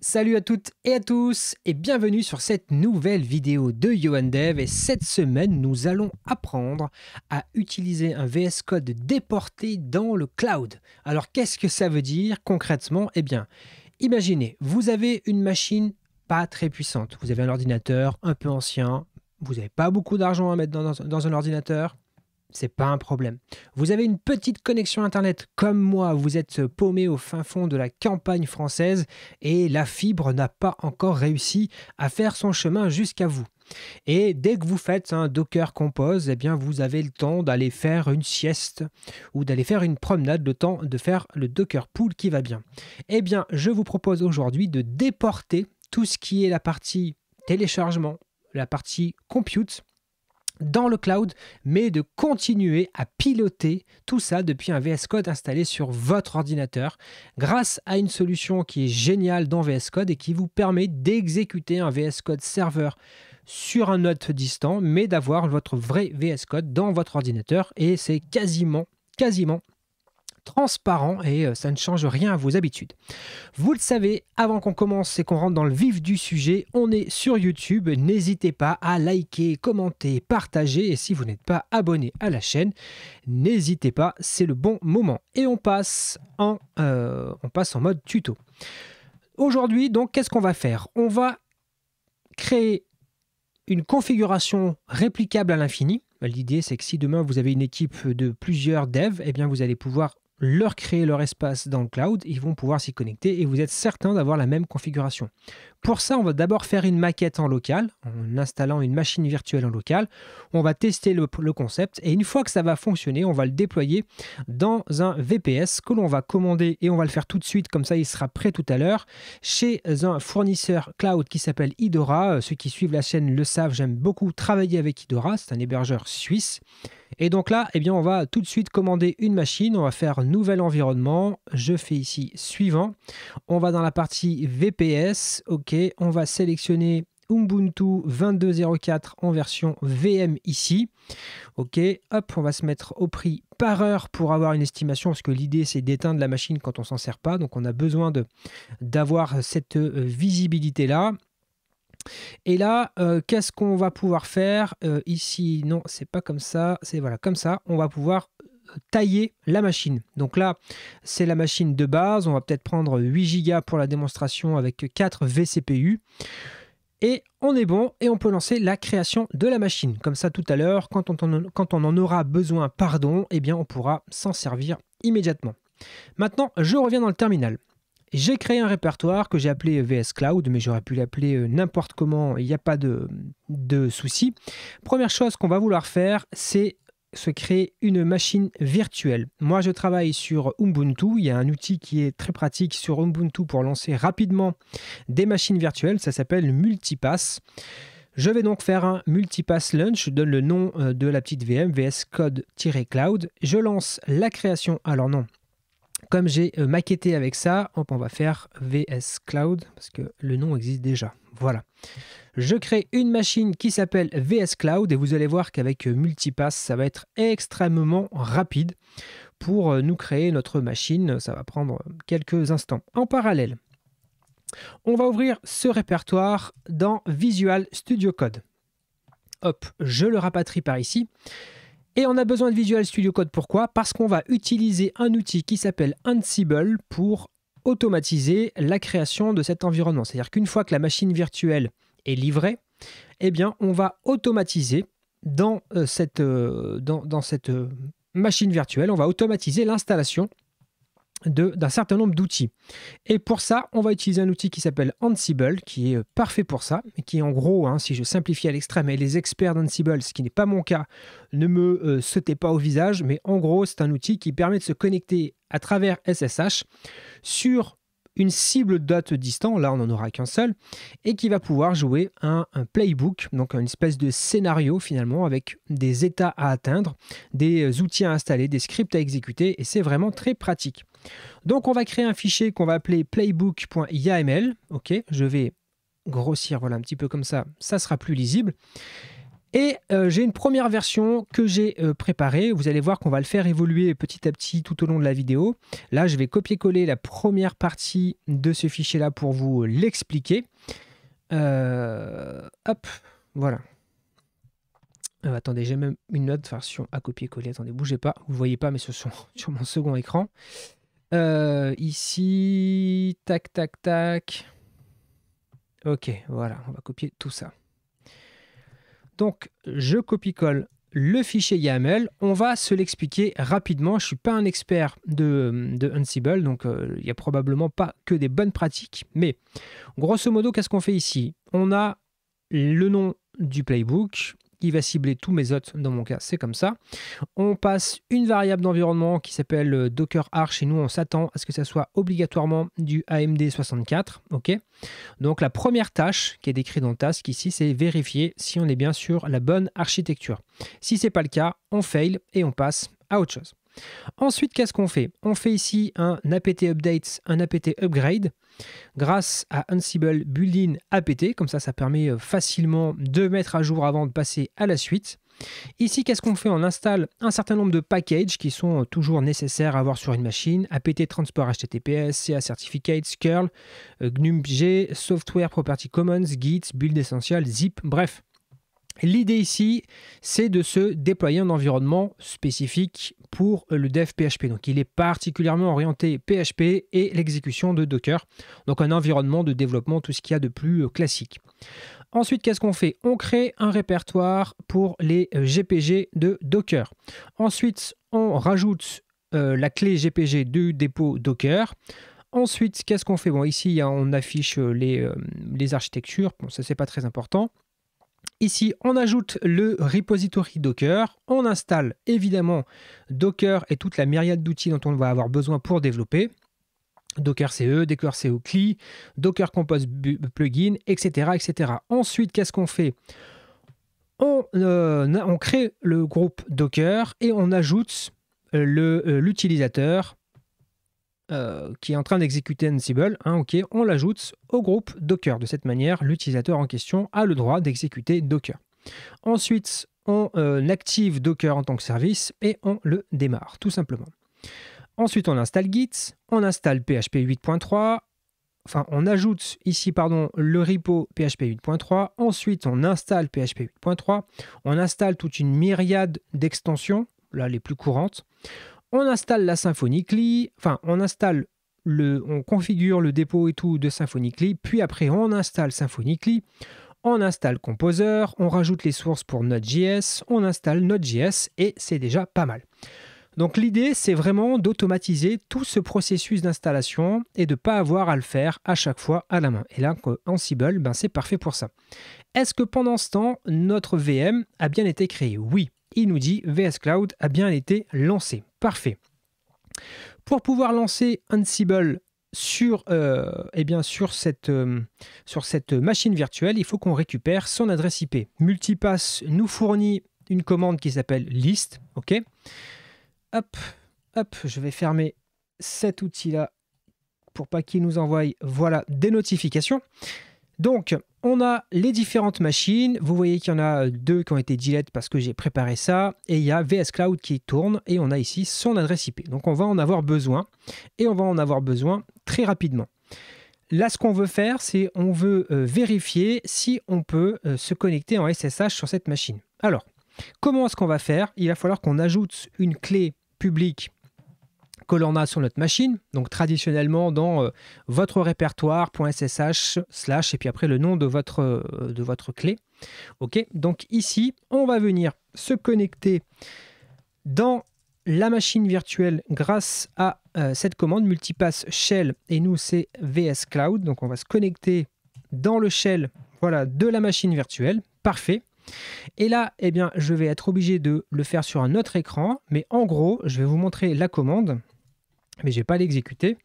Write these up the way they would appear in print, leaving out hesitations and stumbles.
Salut à toutes et à tous et bienvenue sur cette nouvelle vidéo de Johan Dev et cette semaine nous allons apprendre à utiliser un VS Code déporté dans le cloud. Alors qu'est-ce que ça veut dire concrètement? Eh bien, imaginez, vous avez une machine pas très puissante, vous avez un ordinateur un peu ancien, vous n'avez pas beaucoup d'argent à mettre dans un ordinateur. C'est pas un problème. Vous avez une petite connexion Internet comme moi, vous êtes paumé au fin fond de la campagne française et la fibre n'a pas encore réussi à faire son chemin jusqu'à vous. Et dès que vous faites un Docker Compose, eh bien vous avez le temps d'aller faire une sieste ou d'aller faire une promenade, le temps de faire le Docker Pool qui va bien. Eh bien, je vous propose aujourd'hui de déporter tout ce qui est la partie téléchargement, la partie compute, dans le cloud, mais de continuer à piloter tout ça depuis un VS Code installé sur votre ordinateur grâce à une solution qui est géniale dans VS Code et qui vous permet d'exécuter un VS Code serveur sur un autre distant, mais d'avoir votre vrai VS Code dans votre ordinateur et c'est quasiment transparent et ça ne change rien à vos habitudes. Vous le savez, avant qu'on commence et qu'on rentre dans le vif du sujet, on est sur YouTube. N'hésitez pas à liker, commenter, partager et si vous n'êtes pas abonné à la chaîne, n'hésitez pas, c'est le bon moment. Et on passe en mode tuto. Aujourd'hui, donc, qu'est-ce qu'on va faire? On va créer une configuration réplicable à l'infini. L'idée, c'est que si demain vous avez une équipe de plusieurs devs, eh bien vous allez pouvoir leur créer leur espace dans le cloud, ils vont pouvoir s'y connecter et vous êtes certain d'avoir la même configuration. Pour ça, on va d'abord faire une maquette en local, en installant une machine virtuelle en local. On va tester le concept et une fois que ça va fonctionner, on va le déployer dans un VPS que l'on va commander et on va le faire tout de suite, comme ça il sera prêt tout à l'heure, chez un fournisseur cloud qui s'appelle Idora. Ceux qui suivent la chaîne le savent, j'aime beaucoup travailler avec Idora, c'est un hébergeur suisse. Et donc là, eh bien, on va tout de suite commander une machine, on va faire nouvel environnement, je fais ici suivant, on va dans la partie VPS, ok, on va sélectionner Ubuntu 22.04 en version VM ici, ok, hop, on va se mettre au prix par heure pour avoir une estimation, parce que l'idée c'est d'éteindre la machine quand on s'en sert pas, donc on a besoin d'avoir cette visibilité là. Et là, qu'est-ce qu'on va pouvoir faire ici? Non, c'est pas comme ça, c'est voilà, comme ça. On va pouvoir tailler la machine. Donc là, c'est la machine de base. On va peut-être prendre 8 Go pour la démonstration avec 4 vCPU. Et on est bon et on peut lancer la création de la machine. Comme ça, tout à l'heure, quand on en aura besoin, eh bien, on pourra s'en servir immédiatement. Maintenant, je reviens dans le terminal. J'ai créé un répertoire que j'ai appelé VS Cloud, mais j'aurais pu l'appeler n'importe comment, il n'y a pas de souci. Première chose qu'on va vouloir faire, c'est se créer une machine virtuelle. Moi, je travaille sur Ubuntu. Il y a un outil qui est très pratique sur Ubuntu pour lancer rapidement des machines virtuelles. Ça s'appelle Multipass. Je vais donc faire un Multipass Launch. Je donne le nom de la petite VM, VS Code-Cloud. Je lance la création. Alors non. Comme j'ai maquetté avec ça, on va faire VS Cloud parce que le nom existe déjà. Voilà. Je crée une machine qui s'appelle VS Cloud et vous allez voir qu'avec Multipass, ça va être extrêmement rapide pour nous créer notre machine. Ça va prendre quelques instants. En parallèle, on va ouvrir ce répertoire dans Visual Studio Code. Hop, je le rapatrie par ici. Et on a besoin de Visual Studio Code, pourquoi? Parce qu'on va utiliser un outil qui s'appelle Ansible pour automatiser la création de cet environnement. C'est-à-dire qu'une fois que la machine virtuelle est livrée, eh bien, on va automatiser dans cette machine virtuelle, on va automatiser l'installation d'un certain nombre d'outils. Et pour ça, on va utiliser un outil qui s'appelle Ansible, qui est parfait pour ça, et qui en gros, si je simplifie à l'extrême, et les experts d'Ansible, ce qui n'est pas mon cas, ne me sautez pas au visage, mais en gros, c'est un outil qui permet de se connecter à travers SSH sur une cible de date distant, là on n'en aura qu'un seul, et qui va pouvoir jouer un playbook, donc une espèce de scénario finalement, avec des états à atteindre, des outils à installer, des scripts à exécuter, et c'est vraiment très pratique. Donc on va créer un fichier qu'on va appeler playbook.yaml, ok, je vais grossir, voilà un petit peu comme ça, ça sera plus lisible. Et j'ai une première version que j'ai préparée. Vous allez voir qu'on va le faire évoluer petit à petit tout au long de la vidéo. Là, je vais copier-coller la première partie de ce fichier-là pour vous l'expliquer. Hop, voilà. Attendez, j'ai même une autre version à copier-coller. Attendez, bougez pas. Vous ne voyez pas, mais ce sont sur mon second écran. Ici, tac, tac, tac. Ok, voilà, on va copier tout ça. Donc, je copie-colle le fichier YAML. On va se l'expliquer rapidement. Je ne suis pas un expert de Ansible, donc il n'y a probablement pas que des bonnes pratiques. Mais grosso modo, qu'est-ce qu'on fait ici? On a le nom du playbook. Il va cibler tous mes autres. Dans mon cas, c'est comme ça. On passe une variable d'environnement qui s'appelle Docker Arch. Et nous, on s'attend à ce que ça soit obligatoirement du AMD 64. OK. Donc la première tâche qui est décrite dans le task ici, c'est vérifier si on est bien sur la bonne architecture. Si ce n'est pas le cas, on fail et on passe à autre chose. Ensuite, qu'est-ce qu'on fait? On fait ici un apt update, un apt upgrade grâce à Ansible built-in apt. Comme ça permet facilement de mettre à jour avant de passer à la suite. Ici, qu'est-ce qu'on fait? On installe un certain nombre de packages qui sont toujours nécessaires à avoir sur une machine. apt transport HTTPS, CA certificates, curl, GNUMG, software property commons, git, build essential, zip, bref. L'idée ici, c'est de se déployer un environnement spécifique pour le dev PHP. Donc, il est particulièrement orienté PHP et l'exécution de Docker. Donc, un environnement de développement, tout ce qu'il y a de plus classique. Ensuite, qu'est-ce qu'on fait? On crée un répertoire pour les GPG de Docker. Ensuite, on rajoute la clé GPG du dépôt Docker. Ensuite, qu'est-ce qu'on fait? Bon, ici, on affiche les architectures. Bon, ça, c'est pas très important. Ici, on ajoute le repository Docker. On installe évidemment Docker et toute la myriade d'outils dont on va avoir besoin pour développer. Docker CE, Docker CO CLI, Docker Compose Plugin, etc., etc. Ensuite, qu'est-ce qu'on fait? On crée le groupe Docker et on ajoute l'utilisateur qui est en train d'exécuter Ansible. Ok, on l'ajoute au groupe Docker. De cette manière, l'utilisateur en question a le droit d'exécuter Docker. Ensuite, on active Docker en tant que service et on le démarre, tout simplement. Ensuite, on installe Git, on installe PHP 8.3, enfin, on ajoute ici, le repo PHP 8.3. Ensuite, on installe PHP 8.3. On installe toute une myriade d'extensions, là, les plus courantes. On installe la Symfony CLI, enfin, on configure le dépôt et tout de Symfony CLI, puis après, on installe Symfony CLI. On installe Composer, on rajoute les sources pour Node.js, on installe Node.js et c'est déjà pas mal. Donc l'idée, c'est vraiment d'automatiser tout ce processus d'installation et de ne pas avoir à le faire à chaque fois à la main. Et là, Ansible, c'est parfait pour ça. Est-ce que pendant ce temps, notre VM a bien été créée? Oui, il nous dit VS Cloud a bien été lancé. Parfait. Pour pouvoir lancer Ansible sur cette machine virtuelle, il faut qu'on récupère son adresse IP. Multipass nous fournit une commande qui s'appelle list. OK. Hop, hop, je vais fermer cet outil-là pour pas qu'il nous envoie des notifications. Donc, on a les différentes machines. Vous voyez qu'il y en a 2 qui ont été delete parce que j'ai préparé ça. Et il y a VS Cloud qui tourne et on a ici son adresse IP. Donc, on va en avoir besoin et on va en avoir besoin très rapidement. Là, ce qu'on veut faire, c'est on veut vérifier si on peut se connecter en SSH sur cette machine. Alors, comment est-ce qu'on va faire? Il va falloir qu'on ajoute une clé publique que l'on a sur notre machine, donc traditionnellement dans votre répertoire.ssh/ et puis après le nom de votre clé. Ok, donc ici, on va venir se connecter dans la machine virtuelle grâce à cette commande multipass shell et nous c'est VS Cloud, donc on va se connecter dans le shell de la machine virtuelle. Parfait. Et là, je vais être obligé de le faire sur un autre écran, mais en gros, je vais vous montrer la commande, mais je ne vais pas l'exécuter.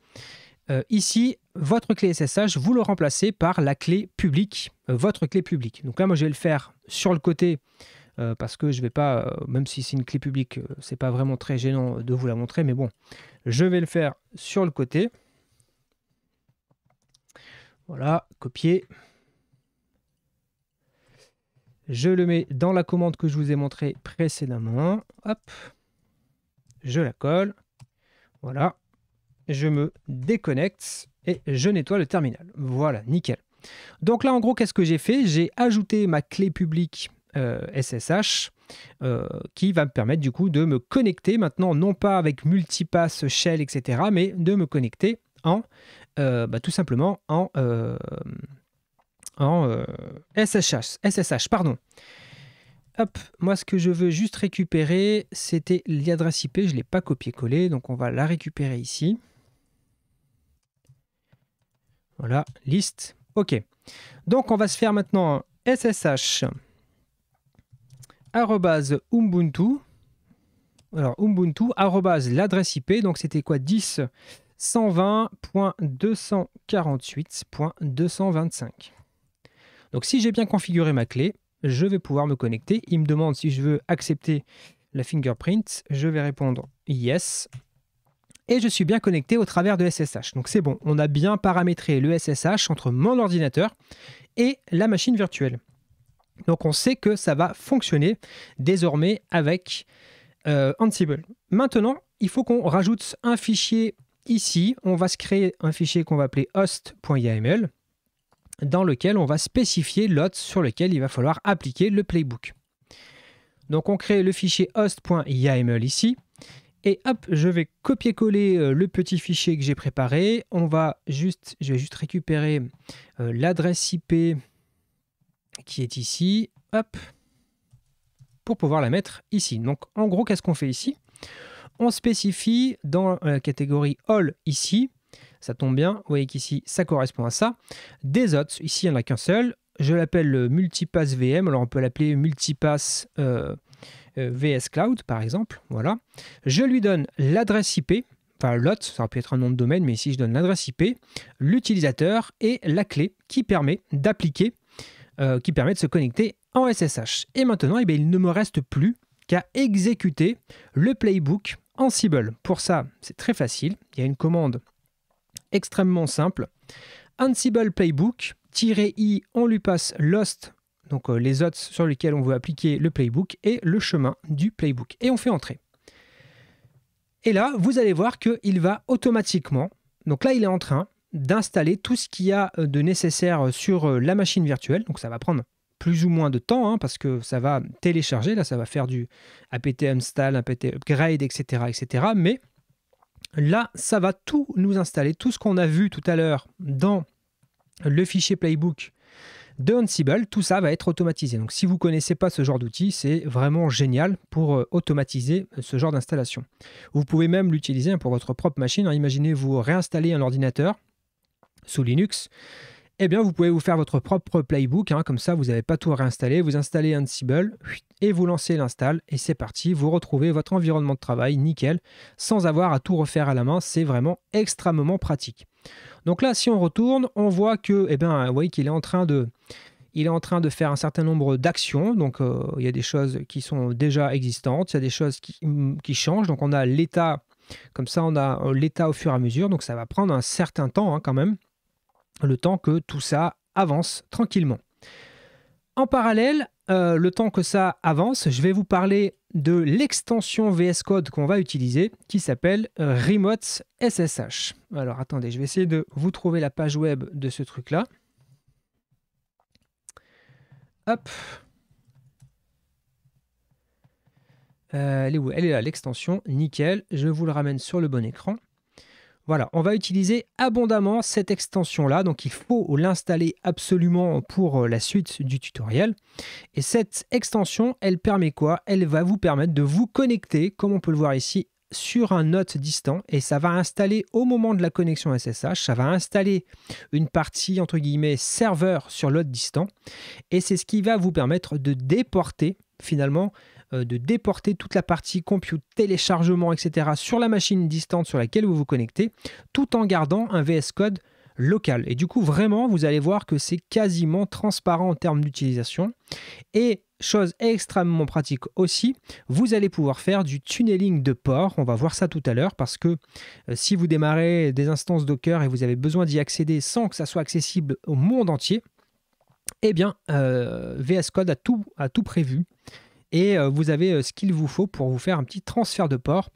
Ici, votre clé SSH, vous le remplacez par la clé publique, votre clé publique. Donc là, moi, je vais le faire sur le côté, parce que je ne vais pas, même si c'est une clé publique, ce n'est pas vraiment très gênant de vous la montrer, mais bon, je vais le faire sur le côté. Voilà, copier. Je le mets dans la commande que je vous ai montrée précédemment. Hop, je la colle. Voilà. Je me déconnecte et je nettoie le terminal. Voilà, nickel. Donc là, en gros, qu'est-ce que j'ai fait? J'ai ajouté ma clé publique SSH qui va me permettre du coup de me connecter maintenant, non pas avec multipass, shell, etc., mais de me connecter en tout simplement en SSH, pardon. Hop, moi ce que je veux juste récupérer, c'était l'adresse IP, je ne l'ai pas copié-collé, donc on va la récupérer ici. Voilà, liste, ok. Donc on va se faire maintenant un SSH @ubuntu. Alors ubuntu l'adresse IP, donc c'était quoi? 10.120.248.225. Donc si j'ai bien configuré ma clé, je vais pouvoir me connecter. Il me demande si je veux accepter la fingerprint. Je vais répondre yes. Et je suis bien connecté au travers de SSH. Donc c'est bon, on a bien paramétré le SSH entre mon ordinateur et la machine virtuelle. Donc on sait que ça va fonctionner désormais avec Ansible. Maintenant, il faut qu'on rajoute un fichier ici. On va se créer un fichier qu'on va appeler host.yaml dans lequel on va spécifier l'hôte sur lequel il va falloir appliquer le playbook. Donc on crée le fichier host.yaml ici. Et hop, je vais copier-coller le petit fichier que j'ai préparé. Je vais juste récupérer l'adresse IP qui est ici. Hop, pour pouvoir la mettre ici. Donc en gros, qu'est-ce qu'on fait ici? On spécifie dans la catégorie all ici, ça tombe bien, vous voyez qu'ici ça correspond à ça, des hôtes, ici il n'y en a qu'un seul, je l'appelle multipass VM, alors on peut l'appeler multipass VS Cloud par exemple, voilà. Je lui donne l'adresse IP, enfin l'hôte, ça aurait pu être un nom de domaine, mais ici je donne l'adresse IP, l'utilisateur et la clé qui permet d'appliquer, qui permet de se connecter en SSH. Et maintenant, il ne me reste plus qu'à exécuter le playbook Ansible. Pour ça, c'est très facile. Il y a une commande extrêmement simple. Ansible playbook, -i, on lui passe l'host, donc les hôtes sur lesquels on veut appliquer le playbook et le chemin du playbook. Et on fait entrer. Et là, vous allez voir qu'il va automatiquement, donc là, il est en train d'installer tout ce qu'il y a de nécessaire sur la machine virtuelle. Donc ça va prendre plus ou moins de temps, parce que ça va télécharger, là ça va faire du apt install, apt upgrade, etc., etc. Mais là, ça va tout nous installer, tout ce qu'on a vu tout à l'heure dans le fichier playbook de Ansible, tout ça va être automatisé. Donc si vous ne connaissez pas ce genre d'outil, c'est vraiment génial pour automatiser ce genre d'installation. Vous pouvez même l'utiliser pour votre propre machine. Imaginez vous réinstaller un ordinateur sous Linux, eh bien, vous pouvez vous faire votre propre playbook, comme ça vous n'avez pas tout à réinstaller, vous installez Ansible et vous lancez l'install et c'est parti, vous retrouvez votre environnement de travail nickel, sans avoir à tout refaire à la main, c'est vraiment extrêmement pratique. Donc là, si on retourne, on voit que, vous voyez qu'il est en train de faire un certain nombre d'actions, donc il y a des choses qui sont déjà existantes, il y a des choses qui changent, donc on a l'état, comme ça on a l'état au fur et à mesure, donc ça va prendre un certain temps quand même, le temps que tout ça avance tranquillement. En parallèle, le temps que ça avance, je vais vous parler de l'extension VS Code qu'on va utiliser qui s'appelle Remote SSH. Alors attendez, je vais essayer de vous trouver la page web de ce truc-là. Hop. Elle est où? Elle est là, l'extension. Nickel. Je vous le ramène sur le bon écran. Voilà, on va utiliser abondamment cette extension-là, donc il faut l'installer absolument pour la suite du tutoriel. Et cette extension, elle permet quoi? Elle va vous permettre de vous connecter, comme on peut le voir ici, sur un hôte distant, et ça va installer au moment de la connexion SSH, ça va installer une partie, entre guillemets, serveur sur l'hôte distant, et c'est ce qui va vous permettre de déporter, finalement, toute la partie compute, téléchargement, etc. sur la machine distante sur laquelle vous vous connectez, tout en gardant un VS Code local. Et du coup, vraiment, vous allez voir que c'est quasiment transparent en termes d'utilisation. Et chose extrêmement pratique aussi, vous allez pouvoir faire du tunneling de port. On va voir ça tout à l'heure parce que si vous démarrez des instances Docker et vous avez besoin d'y accéder sans que ça soit accessible au monde entier, Eh bien, VS Code a tout prévu et vous avez ce qu'il vous faut pour vous faire un petit transfert de port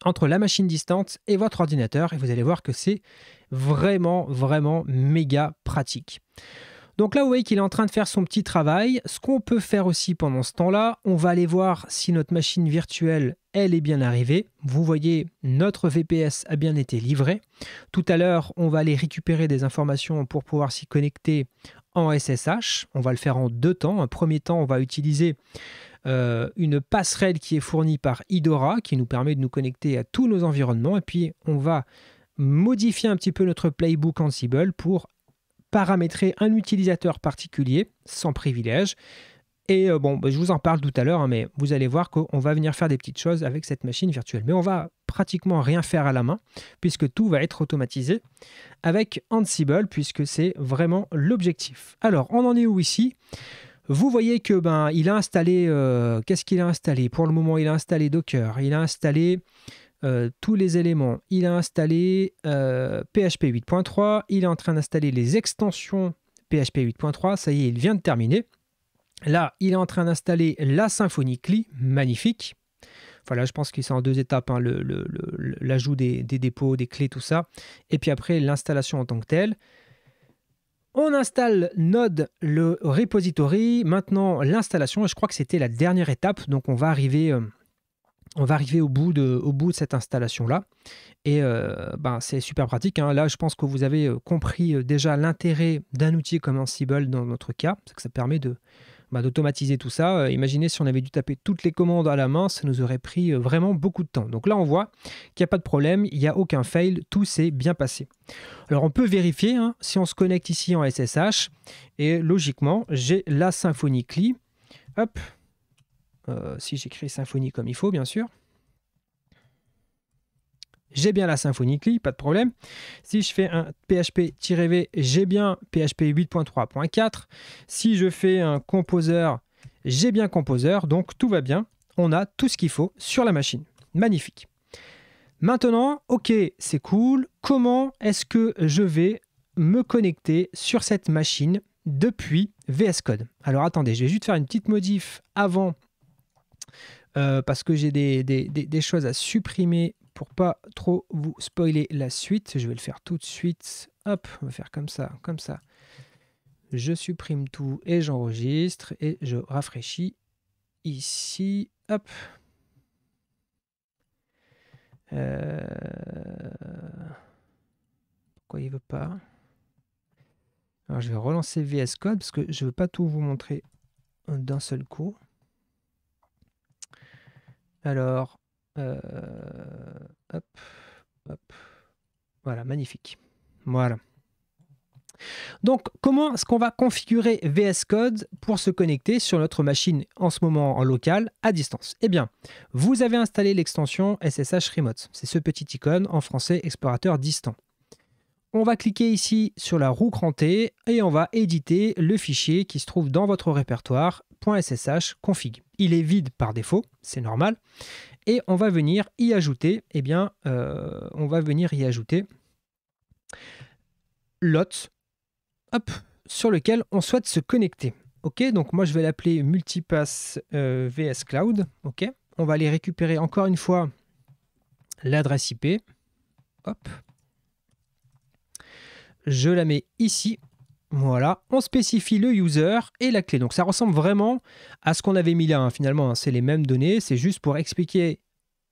entre la machine distante et votre ordinateur et vous allez voir que c'est vraiment, vraiment méga pratique. Donc là, vous voyez qu'il est en train de faire son petit travail. Ce qu'on peut faire aussi pendant ce temps-là, on va aller voir si notre machine virtuelle, elle est bien arrivée. Vous voyez, notre VPS a bien été livré. Tout à l'heure, on va aller récupérer des informations pour pouvoir s'y connecter en SSH. On va le faire en deux temps. Un premier temps, on va utiliser une passerelle qui est fournie par Idora, qui nous permet de nous connecter à tous nos environnements. Et puis, on va modifier un petit peu notre playbook Ansible pour paramétrer un utilisateur particulier sans privilège. Et je vous en parle tout à l'heure, hein, mais vous allez voir qu'on va venir faire des petites choses avec cette machine virtuelle. Mais on va pratiquement rien faire à la main, puisque tout va être automatisé avec Ansible, puisque c'est vraiment l'objectif. Alors, on en est où ici ? Vous voyez que il a installé, qu'est-ce qu'il a installé ? Pour le moment, il a installé Docker, il a installé tous les éléments, il a installé PHP 8.3, il est en train d'installer les extensions PHP 8.3, ça y est, il vient de terminer. Là, il est en train d'installer la Symfony CLI, magnifique. Voilà, je pense que c'est en deux étapes, hein, l'ajout des dépôts, des clés, tout ça. Et puis après, l'installation en tant que telle. On installe Node, le repository. Maintenant, l'installation, et je crois que c'était la dernière étape. Donc, on va arriver au bout de cette installation-là. Et c'est super pratique, hein. Là, je pense que vous avez compris déjà l'intérêt d'un outil comme Ansible dans notre cas. C'est que ça permet d'automatiser tout ça. Imaginez si on avait dû taper toutes les commandes à la main, ça nous aurait pris vraiment beaucoup de temps. Donc là, on voit qu'il n'y a pas de problème, il n'y a aucun fail, tout s'est bien passé. Alors, on peut vérifier, hein, si on se connecte ici en SSH, et logiquement, j'ai la Symfony CLI. Hop, si j'écris Symfony comme il faut, bien sûr. J'ai bien la Symfony CLI, pas de problème. Si je fais un PHP-V, j'ai bien PHP 8.3.4. Si je fais un Composer, j'ai bien Composer. Donc tout va bien. On a tout ce qu'il faut sur la machine. Magnifique. Maintenant, ok, c'est cool. Comment est-ce que je vais me connecter sur cette machine depuis VS Code? Alors attendez, je vais juste faire une petite modif avant parce que j'ai des choses à supprimer pour pas trop vous spoiler la suite. Je vais le faire tout de suite. Hop, on va faire comme ça, comme ça. Je supprime tout et j'enregistre et je rafraîchis ici. Hop. Pourquoi il veut pas? Alors je vais relancer VS Code parce que je veux pas tout vous montrer d'un seul coup. Alors, hop, hop. Voilà, magnifique. Voilà. Donc, comment est-ce qu'on va configurer VS Code pour se connecter sur notre machine en ce moment en local à distance? Eh bien, vous avez installé l'extension SSH Remote. C'est ce petit icône en français explorateur distant. On va cliquer ici sur la roue crantée et on va éditer le fichier qui se trouve dans votre répertoire .ssh config. Il est vide par défaut, c'est normal. Et on va venir y ajouter, l'hôte, sur lequel on souhaite se connecter. Ok, donc moi je vais l'appeler Multipass VS Cloud. Ok, on va aller récupérer encore une fois l'adresse IP. Hop. Je la mets ici. Voilà, on spécifie le user et la clé. Donc ça ressemble vraiment à ce qu'on avait mis là, hein. Finalement, hein, c'est les mêmes données. C'est juste pour expliquer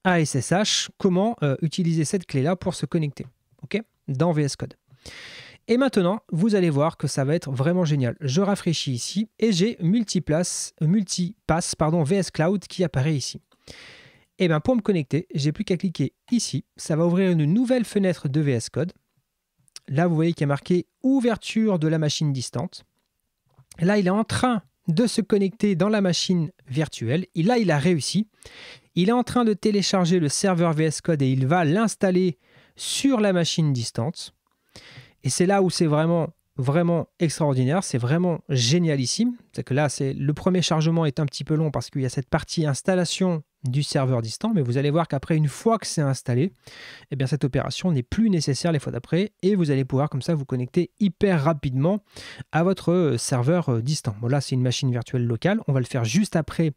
à SSH comment utiliser cette clé-là pour se connecter, ok, dans VS Code. Et maintenant, vous allez voir que ça va être vraiment génial. Je rafraîchis ici et j'ai Multipass VS Cloud qui apparaît ici. Et bien pour me connecter, j'ai plus qu'à cliquer ici. Ça va ouvrir une nouvelle fenêtre de VS Code. Là, vous voyez qu'il y a marqué « Ouverture de la machine distante ». Là, il est en train de se connecter dans la machine virtuelle. Et là, il a réussi. Il est en train de télécharger le serveur VS Code et il va l'installer sur la machine distante. Et c'est là où c'est vraiment, vraiment extraordinaire. C'est vraiment génialissime. C'est que là, le premier chargement est un petit peu long parce qu'il y a cette partie installation du serveur distant, mais vous allez voir qu'après, une fois que c'est installé, eh bien, cette opération n'est plus nécessaire les fois d'après et vous allez pouvoir comme ça vous connecter hyper rapidement à votre serveur distant. Bon, là, c'est une machine virtuelle locale. On va le faire juste après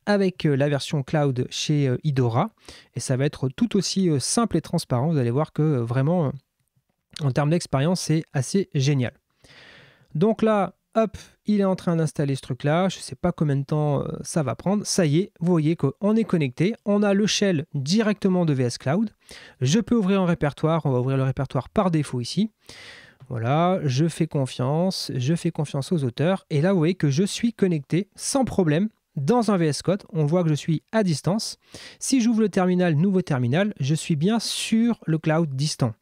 avec la version cloud chez Idora et ça va être tout aussi simple et transparent. Vous allez voir que vraiment, en termes d'expérience, c'est assez génial. Donc là, hop, il est en train d'installer ce truc-là. Je ne sais pas combien de temps ça va prendre. Ça y est, vous voyez qu'on est connecté. On a le shell directement de VS Cloud. Je peux ouvrir un répertoire. On va ouvrir le répertoire par défaut ici. Voilà, je fais confiance aux auteurs. Et là, vous voyez que je suis connecté sans problème dans un VS Code. On voit que je suis à distance. Si j'ouvre le terminal, nouveau terminal, je suis bien sur le cloud distant.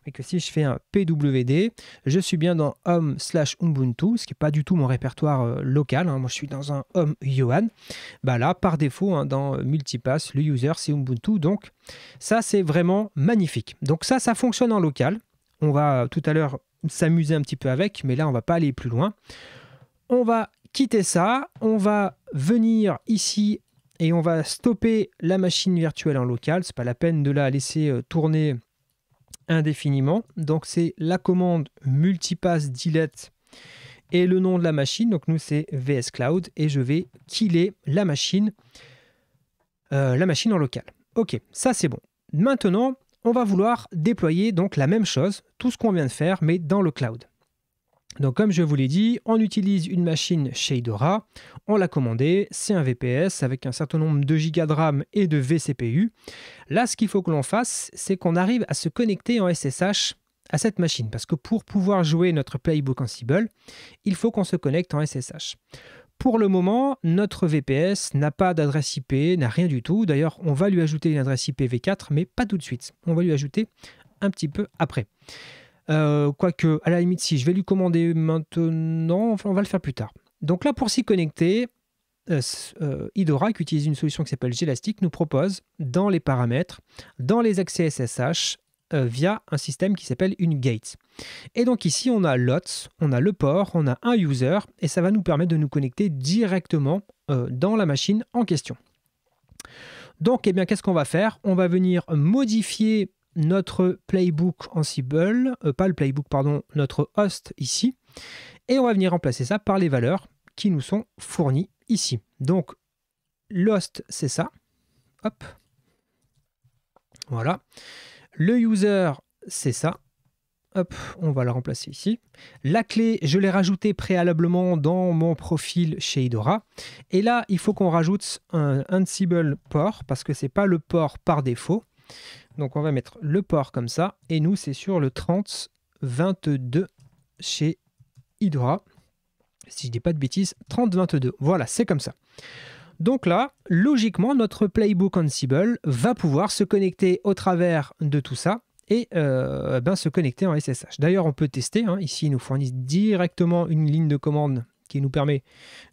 Et que si je fais un PWD, je suis bien dans home/Ubuntu, ce qui n'est pas du tout mon répertoire local. Hein. Moi, je suis dans un home Yohan. Bah là, par défaut, hein, dans Multipass, le user, c'est Ubuntu. Donc, ça, c'est vraiment magnifique. Donc ça fonctionne en local. On va tout à l'heure s'amuser un petit peu avec, mais là, on ne va pas aller plus loin. On va quitter ça. On va venir ici et on va stopper la machine virtuelle en local. Ce n'est pas la peine de la laisser tourner indéfiniment. Donc c'est la commande multipass delete et le nom de la machine. Donc nous c'est VS Cloud et je vais killer la machine en local. Ok, ça c'est bon. Maintenant, on va vouloir déployer donc la même chose, tout ce qu'on vient de faire, mais dans le cloud. Donc comme je vous l'ai dit, on utilise une machine chez Idora, on l'a commandée, c'est un VPS avec un certain nombre de gigas de RAM et de vCPU. Là, ce qu'il faut que l'on fasse, c'est qu'on arrive à se connecter en SSH à cette machine, parce que pour pouvoir jouer notre Playbook Ansible, il faut qu'on se connecte en SSH. Pour le moment, notre VPS n'a pas d'adresse IP, n'a rien du tout. D'ailleurs, on va lui ajouter une adresse IPv4, mais pas tout de suite. On va lui ajouter un petit peu après. Quoique, à la limite, si je vais lui commander maintenant, enfin, on va le faire plus tard. Donc là, pour s'y connecter, Idora, qui utilise une solution qui s'appelle Gelastic, nous propose dans les paramètres, dans les accès SSH, via un système qui s'appelle une gate. Et donc ici, on a l'OTS, on a le port, on a un user, et ça va nous permettre de nous connecter directement dans la machine en question. Donc, eh bien, qu'est-ce qu'on va faire? On va venir modifier notre Playbook Ansible, pas le Playbook, pardon, notre host ici, et on va venir remplacer ça par les valeurs qui nous sont fournies ici. Donc, l'host, c'est ça. Hop. Voilà. Le user, c'est ça. Hop, on va le remplacer ici. La clé, je l'ai rajoutée préalablement dans mon profil chez Idora. Et là, il faut qu'on rajoute un Ansible port, parce que ce n'est pas le port par défaut. Donc, on va mettre le port comme ça. Et nous, c'est sur le 3022 chez Idora. Si je ne dis pas de bêtises, 3022. Voilà, c'est comme ça. Donc là, logiquement, notre Playbook Ansible va pouvoir se connecter au travers de tout ça et se connecter en SSH. D'ailleurs, on peut tester. Hein. Ici, ils nous fournissent directement une ligne de commande qui nous permet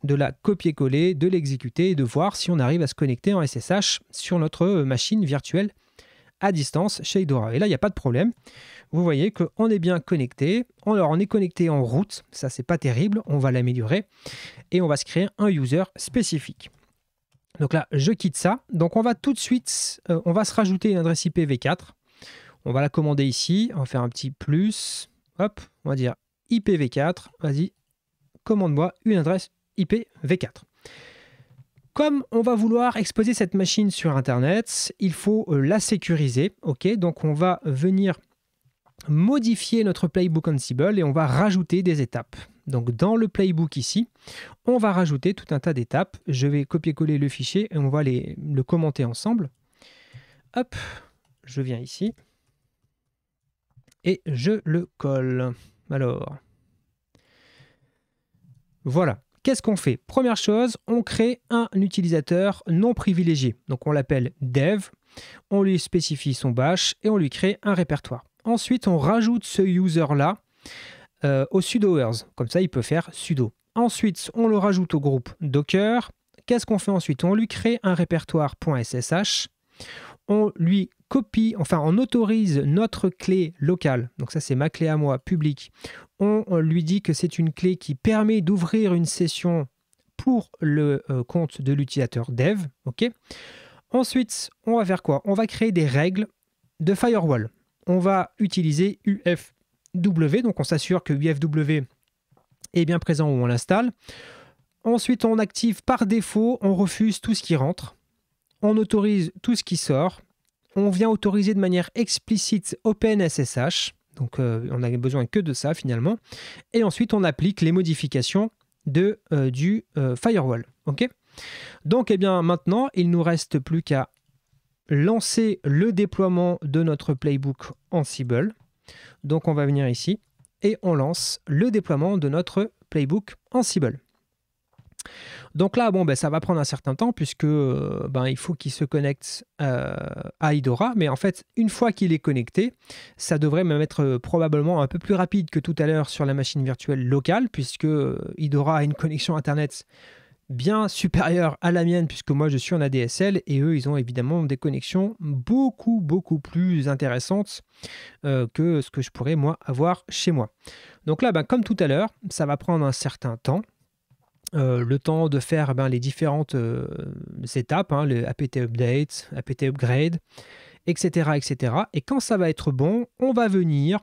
de la copier-coller, de l'exécuter et de voir si on arrive à se connecter en SSH sur notre machine virtuelle à distance chez Idora. Et là, il n'y a pas de problème. Vous voyez qu'on est bien connecté. Alors, on est connecté en route. Ça, c'est pas terrible. On va l'améliorer. Et on va se créer un user spécifique. Donc là, je quitte ça. Donc, on va tout de suite, on va se rajouter une adresse IPv4. On va la commander ici. On va faire un petit plus. Hop, on va dire IPv4. Vas-y, commande-moi une adresse IPv4. Comme on va vouloir exposer cette machine sur Internet, il faut la sécuriser. Ok, donc on va venir modifier notre Playbook Ansible et on va rajouter des étapes. Donc dans le Playbook ici, on va rajouter tout un tas d'étapes. Je vais copier-coller le fichier et on va le commenter ensemble. Hop, je viens ici et je le colle. Alors, voilà. Qu'est-ce qu'on fait? Première chose, on crée un utilisateur non privilégié. Donc on l'appelle dev, on lui spécifie son bash et on lui crée un répertoire. Ensuite, on rajoute ce user-là au sudoers. Comme ça, il peut faire sudo. Ensuite, on le rajoute au groupe Docker. Qu'est-ce qu'on fait ensuite? On lui crée un répertoire .ssh. On lui copie, enfin on autorise notre clé locale. Donc ça, c'est ma clé à moi, publique. On lui dit que c'est une clé qui permet d'ouvrir une session pour le compte de l'utilisateur dev. Okay. Ensuite, on va faire quoi? On va créer des règles de firewall. On va utiliser UFW, donc on s'assure que UFW est bien présent où on l'installe. Ensuite, on active par défaut, on refuse tout ce qui rentre. On autorise tout ce qui sort. On vient autoriser de manière explicite OpenSSH. Donc, on n'a besoin que de ça finalement. Et ensuite, on applique les modifications du firewall. OK? Donc, eh bien, maintenant, il ne nous reste plus qu'à lancer le déploiement de notre playbook Ansible. Donc, on va venir ici et on lance le déploiement de notre playbook Ansible. Donc là, bon, ben, ça va prendre un certain temps puisque il faut qu'il se connecte à Idora. Mais en fait, une fois qu'il est connecté, ça devrait même être probablement un peu plus rapide que tout à l'heure sur la machine virtuelle locale puisque Idora a une connexion Internet bien supérieure à la mienne puisque moi je suis en ADSL et eux ils ont évidemment des connexions beaucoup plus intéressantes que ce que je pourrais moi avoir chez moi. Donc là, comme tout à l'heure, ça va prendre un certain temps. Le temps de faire les différentes étapes, le apt update, apt upgrade, etc., etc. Et quand ça va être bon, on va venir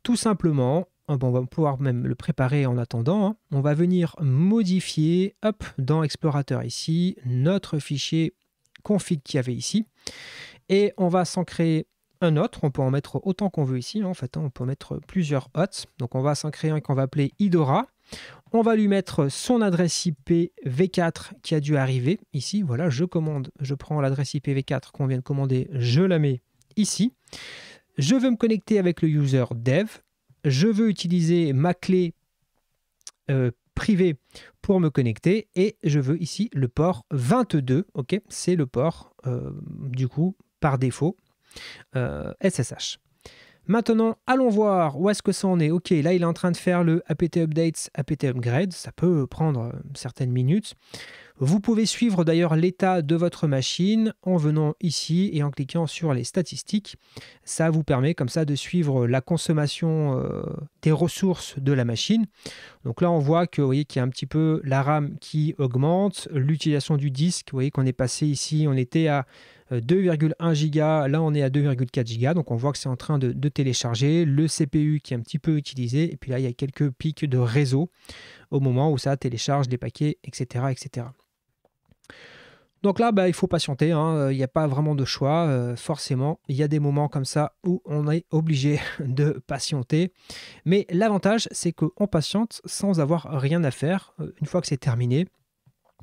tout simplement, on va pouvoir même le préparer en attendant, on va venir modifier dans Explorateur ici, notre fichier config qu'il y avait ici, et on va s'en créer un autre, on peut en mettre autant qu'on veut ici, en fait, on peut mettre plusieurs hots, donc on va s'en créer un qu'on va appeler Idora. On va lui mettre son adresse IP V4 qui a dû arriver ici. Voilà, je prends l'adresse IP V4 qu'on vient de commander, je la mets ici. Je veux me connecter avec le user dev. Je veux utiliser ma clé privée pour me connecter et je veux ici le port 22. Ok, c'est le port du coup par défaut SSH. Maintenant, allons voir où est-ce que ça en est. Ok, là, il est en train de faire le apt update, apt upgrade. Ça peut prendre certaines minutes. Vous pouvez suivre d'ailleurs l'état de votre machine en venant ici et en cliquant sur les statistiques. Ça vous permet comme ça de suivre la consommation des ressources de la machine. Donc là, on voit que, vous voyez, qu'il y a un petit peu la RAM qui augmente, l'utilisation du disque. Vous voyez qu'on est passé ici, on était à 2,1 giga, là on est à 2,4 giga, donc on voit que c'est en train de télécharger, le CPU qui est un petit peu utilisé, et puis là il y a quelques pics de réseau au moment où ça télécharge les paquets, etc. etc. Donc là, il faut patienter, il n'y a pas vraiment de choix, forcément, il y a des moments comme ça où on est obligé de patienter, mais l'avantage c'est qu'on patiente sans avoir rien à faire, une fois que c'est terminé.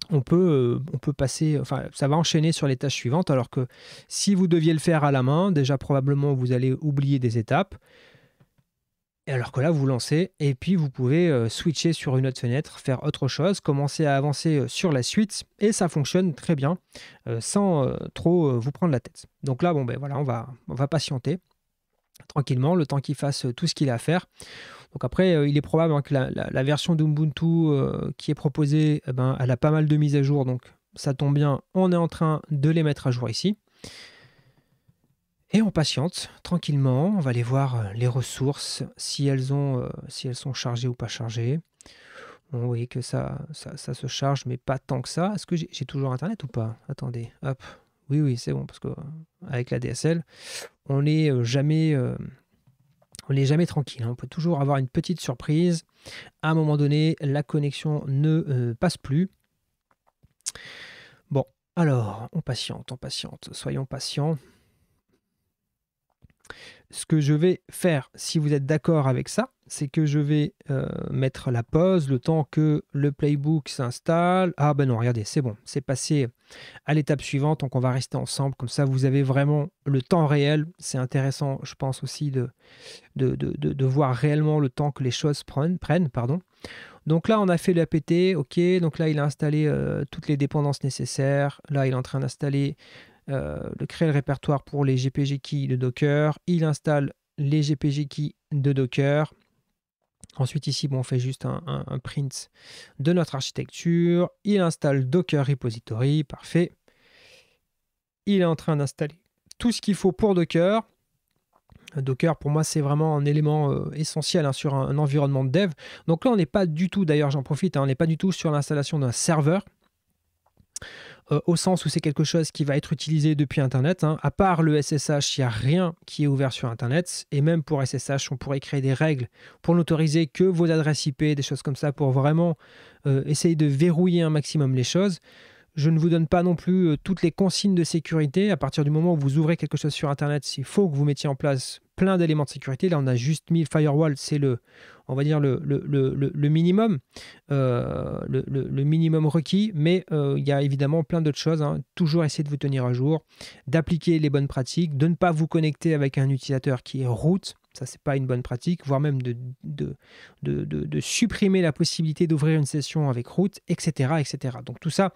On peut passer, enfin, ça va enchaîner sur les tâches suivantes, alors que si vous deviez le faire à la main, déjà probablement vous allez oublier des étapes, et alors que là vous lancez, et puis vous pouvez switcher sur une autre fenêtre, faire autre chose, commencer à avancer sur la suite, et ça fonctionne très bien, sans trop vous prendre la tête. Donc là, voilà, on va patienter tranquillement, le temps qu'il fasse tout ce qu'il a à faire. Donc après, il est probable que la version d'Ubuntu qui est proposée, elle a pas mal de mises à jour, donc ça tombe bien, on est en train de les mettre à jour ici. Et on patiente tranquillement, on va aller voir les ressources, si elles sont chargées ou pas chargées. Bon, vous voyez que ça se charge, mais pas tant que ça. Est-ce que j'ai toujours Internet ou pas? Attendez, hop. Oui, c'est bon, parce qu'avec la DSL, on n'est jamais... on n'est jamais tranquille, on peut toujours avoir une petite surprise. À un moment donné, la connexion ne passe plus. Bon, alors, on patiente, soyons patients. Ce que je vais faire, si vous êtes d'accord avec ça, c'est que je vais mettre la pause le temps que le playbook s'installe. Ah non, regardez, c'est bon, c'est passé à l'étape suivante, donc on va rester ensemble, comme ça vous avez vraiment le temps réel. C'est intéressant, je pense aussi, de voir réellement le temps que les choses prennent. Donc là, on a fait le apt, ok, donc là, il a installé toutes les dépendances nécessaires. Là, il est en train d'installer créer le répertoire pour les GPG keys de Docker. Il installe les GPG keys de Docker. Ensuite, ici, on fait juste un print de notre architecture. Il installe Docker Repository. Parfait. Il est en train d'installer tout ce qu'il faut pour Docker. Docker, pour moi, c'est vraiment un élément essentiel sur un environnement de dev. Donc là, on n'est pas du tout, d'ailleurs, j'en profite, on n'est pas du tout sur l'installation d'un serveur. au sens où c'est quelque chose qui va être utilisé depuis Internet. Hein. À part le SSH, il n'y a rien qui est ouvert sur Internet. Et même pour SSH, on pourrait créer des règles pour n'autoriser que vos adresses IP, des choses comme ça, pour vraiment essayer de verrouiller un maximum les choses. Je ne vous donne pas non plus toutes les consignes de sécurité. À partir du moment où vous ouvrez quelque chose sur Internet, il faut que vous mettiez en place plein d'éléments de sécurité. Là, on a juste mis le firewall, c'est on va dire le minimum, le minimum requis. Mais il y a évidemment plein d'autres choses. Hein. Toujours essayer de vous tenir à jour, d'appliquer les bonnes pratiques, de ne pas vous connecter avec un utilisateur qui est root. Ça, c'est pas une bonne pratique, voire même de supprimer la possibilité d'ouvrir une session avec root, etc., etc. Donc tout ça,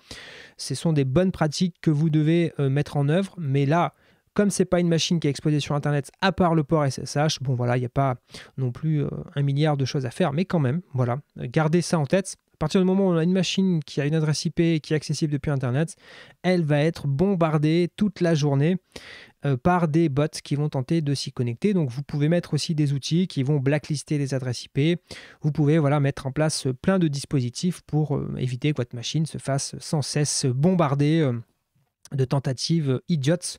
ce sont des bonnes pratiques que vous devez mettre en œuvre. Mais là, comme c'est pas une machine qui est exposée sur Internet, à part le port SSH, bon voilà, il n'y a pas non plus 1 milliard de choses à faire. Mais quand même, voilà, gardez ça en tête. À partir du moment où on a une machine qui a une adresse IP qui est accessible depuis Internet, elle va être bombardée toute la journée par des bots qui vont tenter de s'y connecter. Donc vous pouvez mettre aussi des outils qui vont blacklister les adresses IP. Vous pouvez mettre en place plein de dispositifs pour éviter que votre machine se fasse sans cesse bombarder de tentatives idiotes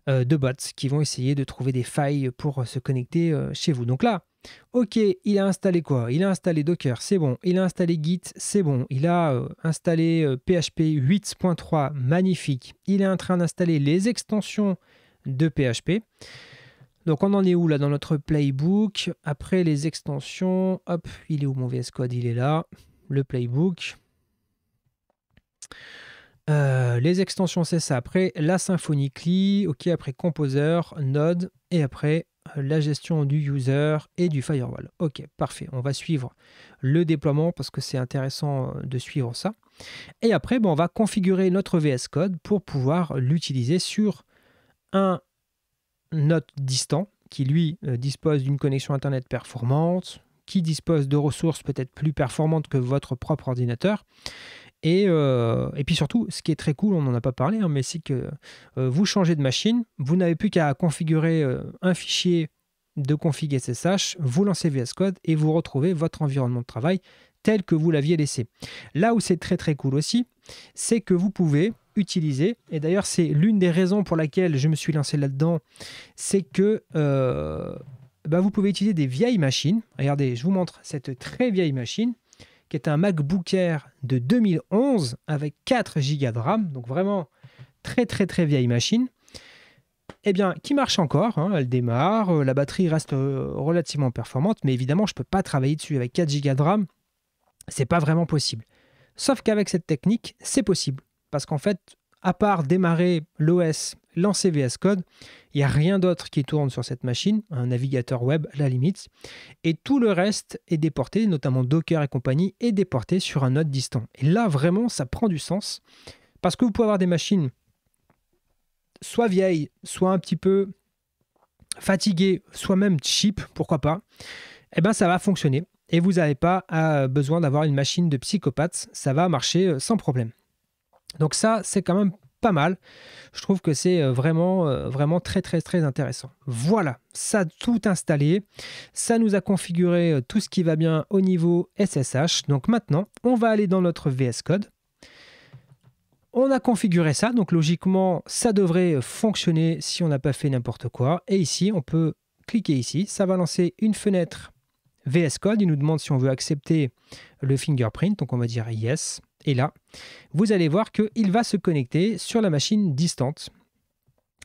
de bots qui vont essayer de trouver des failles pour se connecter chez vous. Donc là, ok, il a installé quoi? Il a installé Docker, c'est bon. Il a installé Git, c'est bon. Il a installé PHP 8.3, magnifique. Il est en train d'installer les extensions de PHP. Donc on en est où là dans notre playbook? Après les extensions, hop, il est où mon VS Code? Il est là, le playbook. Les extensions, c'est ça. Après la Symfony CLI, ok, après Composer, Node, et après la gestion du user et du firewall. Ok, parfait. On va suivre le déploiement parce que c'est intéressant de suivre ça. Et après, on va configurer notre VS Code pour pouvoir l'utiliser sur un autre distant qui, lui, dispose d'une connexion Internet performante, qui dispose de ressources peut-être plus performantes que votre propre ordinateur. Et puis surtout, ce qui est très cool, on n'en a pas parlé, hein, mais c'est que vous changez de machine, vous n'avez plus qu'à configurer un fichier de config SSH, vous lancez VS Code et vous retrouvez votre environnement de travail tel que vous l'aviez laissé. Là où c'est très très cool aussi, c'est que vous pouvez utiliser, et d'ailleurs c'est l'une des raisons pour laquelle je me suis lancé là-dedans, c'est que vous pouvez utiliser des vieilles machines. Regardez, je vous montre cette très vieille machine qui est un MacBook Air de 2011 avec 4 Go de RAM, donc vraiment très très très vieille machine, eh bien, qui marche encore, hein, elle démarre, la batterie reste relativement performante, mais évidemment, je ne peux pas travailler dessus avec 4 Go de RAM, c'est pas vraiment possible. Sauf qu'avec cette technique, c'est possible, parce qu'en fait, à part démarrer l'OS, lancer VS Code, il n'y a rien d'autre qui tourne sur cette machine, un navigateur web à la limite, et tout le reste est déporté, notamment Docker et compagnie, est déporté sur un autre distant. Et là, vraiment, ça prend du sens, parce que vous pouvez avoir des machines soit vieilles, soit un petit peu fatiguées, soit même cheap, pourquoi pas, eh bien ça va fonctionner. Et vous n'avez pas besoin d'avoir une machine de psychopathe, ça va marcher sans problème. Donc ça, c'est quand même pas mal. Je trouve que c'est vraiment très très très intéressant. Voilà, ça a tout installé. Ça nous a configuré tout ce qui va bien au niveau SSH. Donc maintenant, on va aller dans notre VS Code. On a configuré ça, donc logiquement, ça devrait fonctionner si on n'a pas fait n'importe quoi. Et ici, on peut cliquer ici. Ça va lancer une fenêtre VS Code. Il nous demande si on veut accepter le fingerprint. Donc on va dire yes. Et là, vous allez voir qu'il va se connecter sur la machine distante.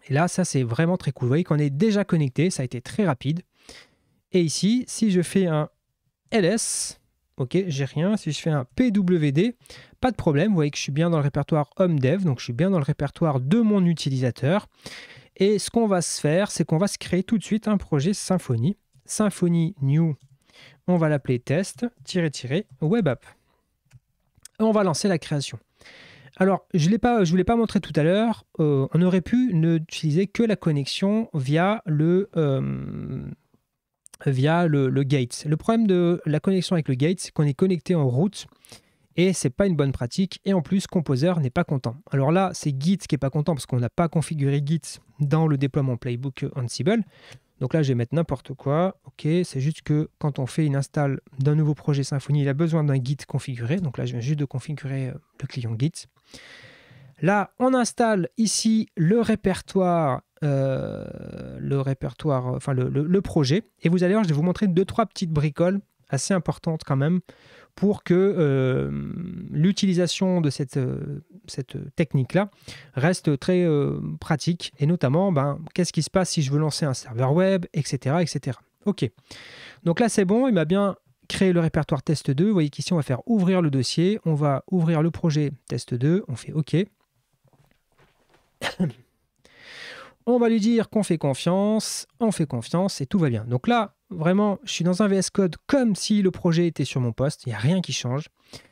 Et là, ça, c'est vraiment très cool. Vous voyez qu'on est déjà connecté. Ça a été très rapide. Et ici, si je fais un ls, ok, j'ai rien. Si je fais un pwd, pas de problème. Vous voyez que je suis bien dans le répertoire home dev. Donc, je suis bien dans le répertoire de mon utilisateur. Et ce qu'on va se faire, c'est qu'on va se créer tout de suite un projet Symfony. Symfony new, on va l'appeler test-web app. On va lancer la création. Alors, je ne vous l'ai pas montré tout à l'heure, on aurait pu n'utiliser que la connexion via le gate. Le problème de la connexion avec le gate, c'est qu'on est connecté en route et c'est pas une bonne pratique. Et en plus, Composer n'est pas content. Alors là, c'est Git qui n'est pas content parce qu'on n'a pas configuré Git dans le déploiement Playbook Ansible. Donc là, je vais mettre n'importe quoi. Ok, c'est juste que quand on fait une install d'un nouveau projet Symfony, il a besoin d'un Git configuré. Donc là, je viens juste de configurer le client Git. Là, on installe ici le répertoire, enfin le projet. Et vous allez voir, je vais vous montrer 2-3 petites bricoles assez importantes quand même pour que l'utilisation de cette technique-là reste très pratique. Et notamment, qu'est-ce qui se passe si je veux lancer un serveur web, etc. etc. OK. Donc là, c'est bon, il m'a bien créé le répertoire test 2. Vous voyez qu'ici, on va faire ouvrir le dossier. On va ouvrir le projet test 2. On fait OK. On va lui dire qu'on fait confiance, on fait confiance et tout va bien. Donc là, vraiment, je suis dans un VS Code comme si le projet était sur mon poste, il n'y a rien qui change.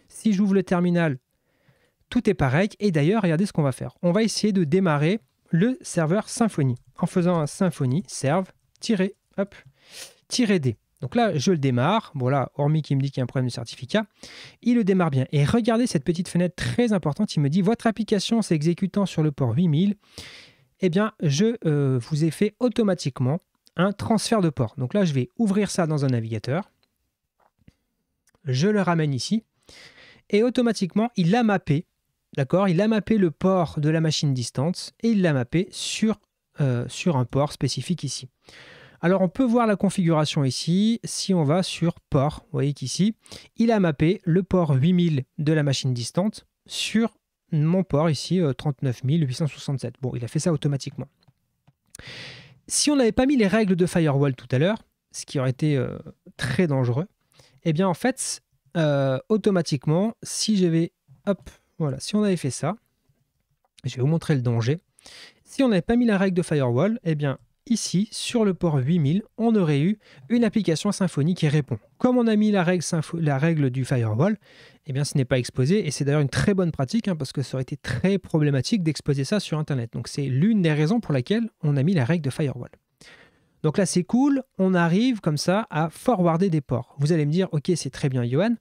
Si j'ouvre le terminal, tout est pareil. Et d'ailleurs, regardez ce qu'on va faire. On va essayer de démarrer le serveur Symfony en faisant un Symfony serve-d. Donc là, je le démarre. Bon là, hormis qu'il me dit qu'il y a un problème de certificat, il le démarre bien. Et regardez cette petite fenêtre très importante. Il me dit « Votre application s'exécutant sur le port 8000 ». Eh bien, je vous ai fait automatiquement un transfert de port. Donc là, je vais ouvrir ça dans un navigateur. Je le ramène ici. Et automatiquement, il l'a mappé. D'accord? Il a mappé le port de la machine distante et il l'a mappé sur un port spécifique ici. Alors, on peut voir la configuration ici. Si on va sur port, vous voyez qu'ici, il a mappé le port 8000 de la machine distante sur mon port ici, 39867. Bon, il a fait ça automatiquement. Si on n'avait pas mis les règles de firewall tout à l'heure, ce qui aurait été très dangereux, eh bien en fait, automatiquement, si j'avais, hop, voilà, si on avait fait ça, je vais vous montrer le danger. Si on n'avait pas mis la règle de firewall, eh bien ici, sur le port 8000, on aurait eu une application Symfony qui répond. Comme on a mis la règle du firewall, eh bien, ce n'est pas exposé. Et c'est d'ailleurs une très bonne pratique parce que ça aurait été très problématique d'exposer ça sur Internet. Donc, c'est l'une des raisons pour laquelle on a mis la règle de firewall. Donc là, c'est cool. On arrive comme ça à forwarder des ports. Vous allez me dire, OK, c'est très bien, Johan.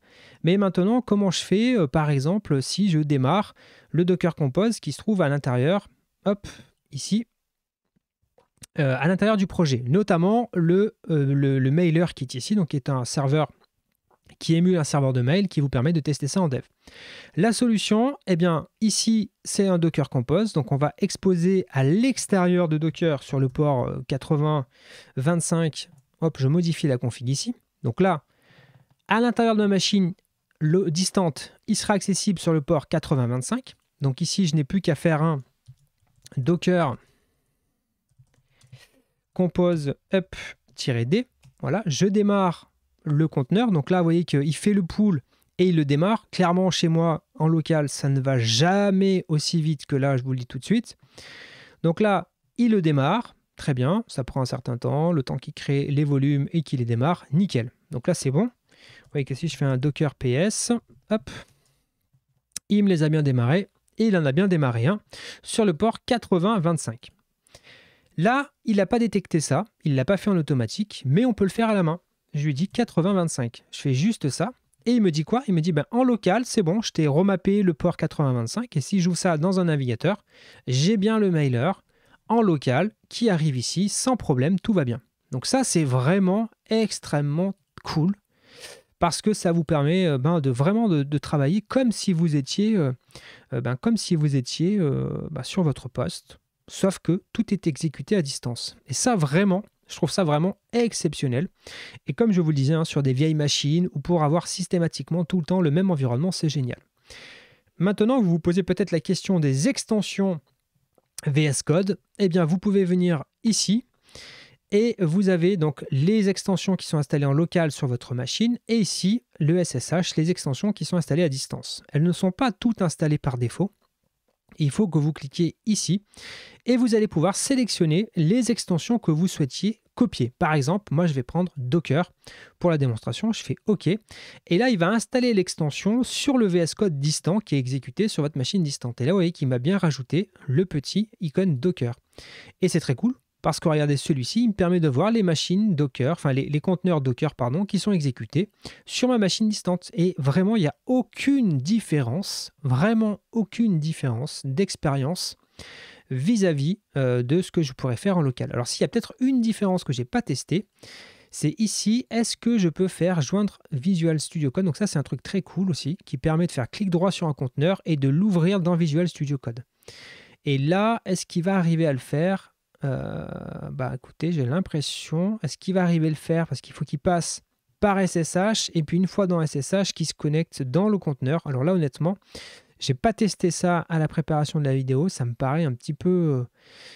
Mais maintenant, comment je fais, par exemple, si je démarre le Docker Compose qui se trouve à l'intérieur, hop, ici, à l'intérieur du projet, notamment le mailer qui est ici, donc qui est un serveur qui émule un serveur de mail qui vous permet de tester ça en dev. La solution, eh bien, ici, c'est un Docker Compose, donc on va exposer à l'extérieur de Docker sur le port 80.25. Hop, je modifie la config ici. Donc là, à l'intérieur de ma machine distante, il sera accessible sur le port 80.25. Donc ici, je n'ai plus qu'à faire un Docker Compose up-d. Voilà, je démarre le conteneur. Donc là, vous voyez qu'il fait le pull et il le démarre. Clairement, chez moi, en local, ça ne va jamais aussi vite que là, je vous le dis tout de suite. Donc là, il le démarre. Très bien, ça prend un certain temps, le temps qu'il crée les volumes et qu'il les démarre. Nickel. Donc là, c'est bon. Vous voyez que si je fais un Docker PS, hop, il me les a bien démarrés. Et il en a bien démarré un sur le port 80.25. Là, il n'a pas détecté ça, il ne l'a pas fait en automatique, mais on peut le faire à la main. Je lui dis 80.25. Je fais juste ça. Et il me dit quoi? Il me dit, en local, c'est bon, je t'ai remappé le port 80.25. Et si j'ouvre ça dans un navigateur, j'ai bien le mailer en local qui arrive ici sans problème, tout va bien. Donc ça, c'est vraiment extrêmement cool parce que ça vous permet de vraiment de travailler comme si vous étiez, sur votre poste. Sauf que tout est exécuté à distance. Et ça, vraiment, je trouve ça vraiment exceptionnel. Et comme je vous le disais, sur des vieilles machines ou pour avoir systématiquement tout le temps le même environnement, c'est génial. Maintenant, vous vous posez peut-être la question des extensions VS Code. Eh bien, vous pouvez venir ici et vous avez donc les extensions qui sont installées en local sur votre machine et ici, le SSH, les extensions qui sont installées à distance. Elles ne sont pas toutes installées par défaut. Il faut que vous cliquiez ici et vous allez pouvoir sélectionner les extensions que vous souhaitiez copier. Par exemple, moi je vais prendre Docker pour la démonstration, je fais OK. Et là, il va installer l'extension sur le VS Code distant qui est exécuté sur votre machine distante. Et là, vous voyez qu'il m'a bien rajouté le petit icône Docker. Et c'est très cool parce que regardez, celui-ci, il me permet de voir les machines Docker, enfin les conteneurs Docker, qui sont exécutés sur ma machine distante. Et vraiment, il n'y a aucune différence, vraiment aucune différence d'expérience vis-à-vis de ce que je pourrais faire en local. Alors, s'il y a peut-être une différence que je n'ai pas testée, c'est ici, est-ce que je peux faire joindre Visual Studio Code? Donc ça, c'est un truc très cool aussi, qui permet de faire clic droit sur un conteneur et de l'ouvrir dans Visual Studio Code. Et là, est-ce qu'il va arriver à le faire? Écoutez, j'ai l'impression. Est-ce qu'il va arriver à le faire? Parce qu'il faut qu'il passe par SSH et puis une fois dans SSH, qu'il se connecte dans le conteneur. Alors là, honnêtement, j'ai pas testé ça à la préparation de la vidéo. Ça me paraît un petit peu...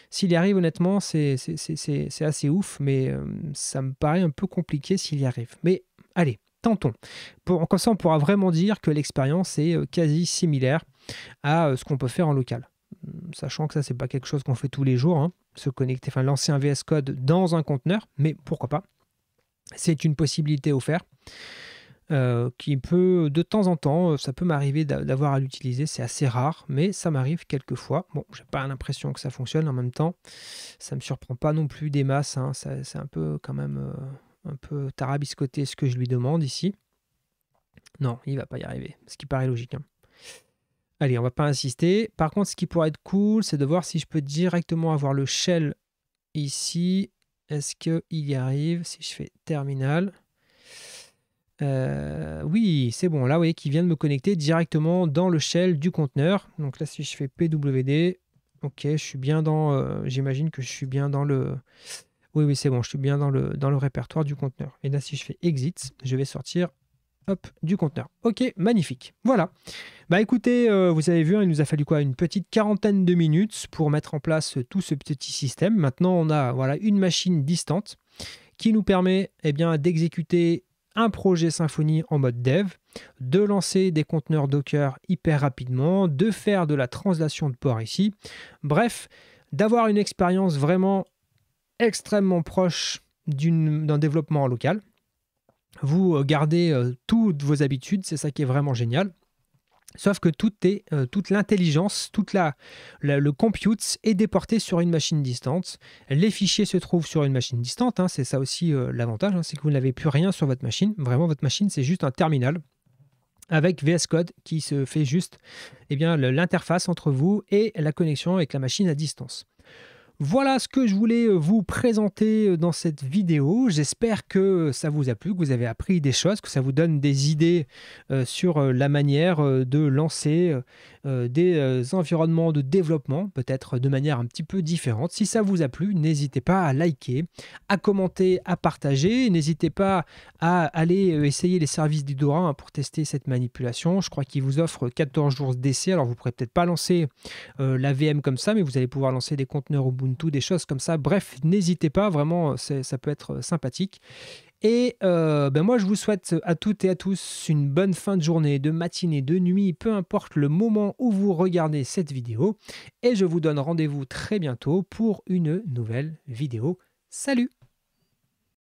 S'il y arrive, honnêtement, c'est assez ouf, mais ça me paraît un peu compliqué s'il y arrive. Mais allez, tentons. Comme ça, on pourra vraiment dire que l'expérience est quasi similaire à ce qu'on peut faire en local. Sachant que ça, c'est pas quelque chose qu'on fait tous les jours, hein, se connecter, enfin lancer un VS Code dans un conteneur, mais pourquoi pas. C'est une possibilité offerte. Qui peut, de temps en temps, ça peut m'arriver d'avoir à l'utiliser. C'est assez rare, mais ça m'arrive quelquefois. Bon, j'ai pas l'impression que ça fonctionne en même temps. Ça me surprend pas non plus des masses, hein. C'est un peu quand même un peu tarabiscoté ce que je lui demande ici. Non, il va pas y arriver, ce qui paraît logique, hein. Allez, on va pas insister. Par contre, ce qui pourrait être cool, c'est de voir si je peux directement avoir le shell ici. Est-ce qu'il y arrive si je fais terminal? Oui, c'est bon. Là, vous voyez qu'il vient de me connecter directement dans le shell du conteneur. Donc là, si je fais pwd, ok, je suis bien dans... j'imagine que je suis bien dans le... Oui, c'est bon, je suis bien dans le répertoire du conteneur. Et là, si je fais exit, je vais sortir du conteneur. Ok, magnifique. Voilà. Bah écoutez, vous avez vu, hein, il nous a fallu quoi? Une petite quarantaine de minutes pour mettre en place tout ce petit système. Maintenant, on a une machine distante qui nous permet d'exécuter un projet Symfony en mode dev, de lancer des conteneurs Docker hyper rapidement, de faire de la translation de port ici. Bref, d'avoir une expérience vraiment extrêmement proche d'un développement en local. Vous gardez toutes vos habitudes, c'est ça qui est vraiment génial. Sauf que toute l'intelligence, le compute est déporté sur une machine distante. Les fichiers se trouvent sur une machine distante, hein, c'est ça aussi l'avantage, hein, c'est que vous n'avez plus rien sur votre machine. Vraiment, votre machine, c'est juste un terminal avec VS Code qui se fait juste l'interface entre vous et la connexion avec la machine à distance. Voilà ce que je voulais vous présenter dans cette vidéo. J'espère que ça vous a plu, que vous avez appris des choses, que ça vous donne des idées sur la manière de lancer des environnements de développement, peut-être de manière un petit peu différente. Si ça vous a plu, n'hésitez pas à liker, à commenter, à partager. N'hésitez pas à aller essayer les services d'Eudora, hein, pour tester cette manipulation. Je crois qu'il vous offre 14 jours d'essai. Alors, vous ne pourrez peut-être pas lancer la VM comme ça, mais vous allez pouvoir lancer des conteneurs Ubuntu, des choses comme ça. Bref, n'hésitez pas, vraiment, ça peut être sympathique. Et moi, je vous souhaite à toutes et à tous une bonne fin de journée, de matinée, de nuit, peu importe le moment où vous regardez cette vidéo. Et je vous donne rendez-vous très bientôt pour une nouvelle vidéo. Salut!